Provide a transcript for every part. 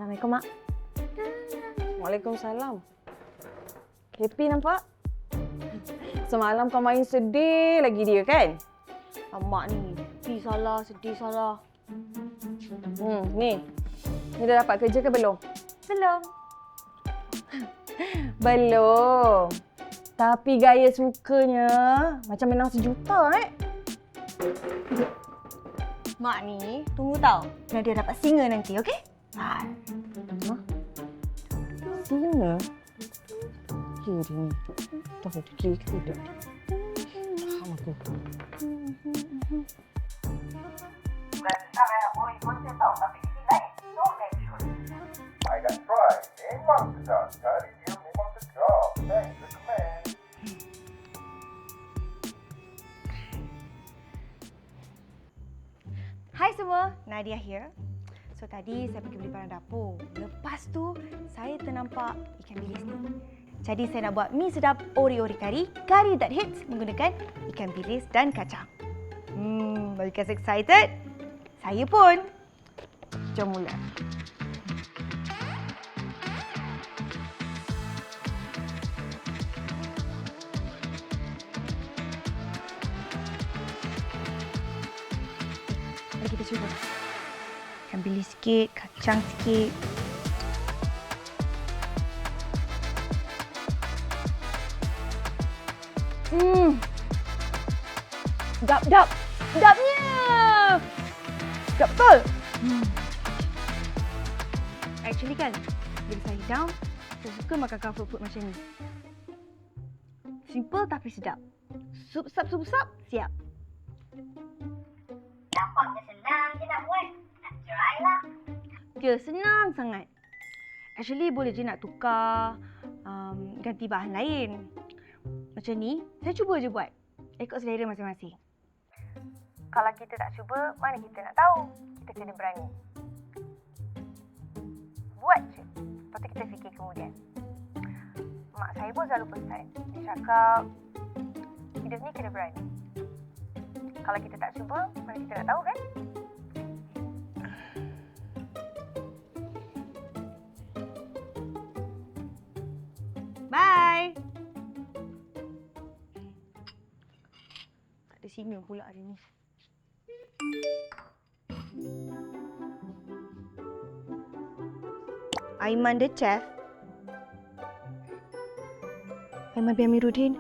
Assalamualaikum, Mak. Waalaikumsalam. Happy nampak? Semalam kau main sedih lagi dia kan? Mak ni, sedih salah. Ni. Ni dah dapat kerja ke belum? Belum. Belum. Tapi gaya sukanya macam menang sejuta Mak ni, tunggu tau. Nadia dapat singa nanti, okey? Singa? Ya dia ni. Tahu okey ke tidak? Faham aku. Bukan sangat boleh bosan tau, tapi ini lain. So natural. I got try. Memang sedap. Kali dia memang sedap. Thanks, recommend. Hai semua, Nadia here. So tadi saya pergi beli barang dapur. Lepas tu, saya ternampak ikan bilis ni. Jadi saya nak buat mi sedap ori-ori kari. Kari that hits menggunakan ikan bilis dan kacang. Are you guys excited? Saya pun. Jom mula. Mari kita cuba. Ikan bilis sikit, kacang sikit. Sedap. Sedapnya. Sedap betul. Actually kan, bila saya down, saya suka makan comfort food macam ni. Simple tapi sedap. Sup sap, siap. Nampaknya senang je nak buat. Nak try lah. Ya, senang sangat. Actually, boleh je nak tukar, ganti bahan lain. Macam ni, saya cuba je buat. Ikut selera masing-masing. Kalau kita tak cuba, mana kita nak tahu? Kita kena berani. Buat je. Lepas tu kita fikir kemudian. Mak saya pun selalu pesan. Dia cakap, hidup ni kena berani. Kalau kita tak cuba, mana kita nak tahu kan? Bye! Tak ada singa pula hari ni. Aiman the chef. Aiman bin Amiruddin.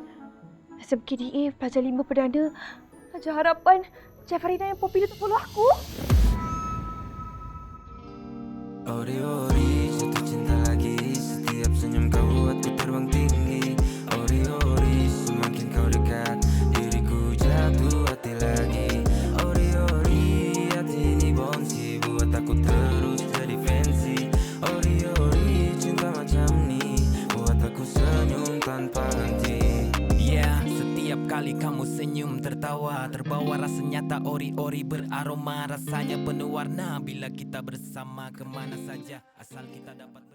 Rasa PKDA, pelajar 5 perdana. Pelajar harapan. Chef Farida yang popular tu follow aku. Ori-ori, jatuh cinta lagi. Setiap senyum kau buatku terbang tinggi. Ori-ori, semakin kau dekat, diriku jatuh hati lagi. Ori-ori, hati ini bonsi, buat aku terus jadi fancy. Ori-ori, cinta macam ni, buat aku senyum tanpa henti. Yeah, setiap kali kamu senyum tertawa, terbawa rasa nyata ori-ori beraroma. Rasanya penuh warna bila kita bersama, kemana saja asal kita dapat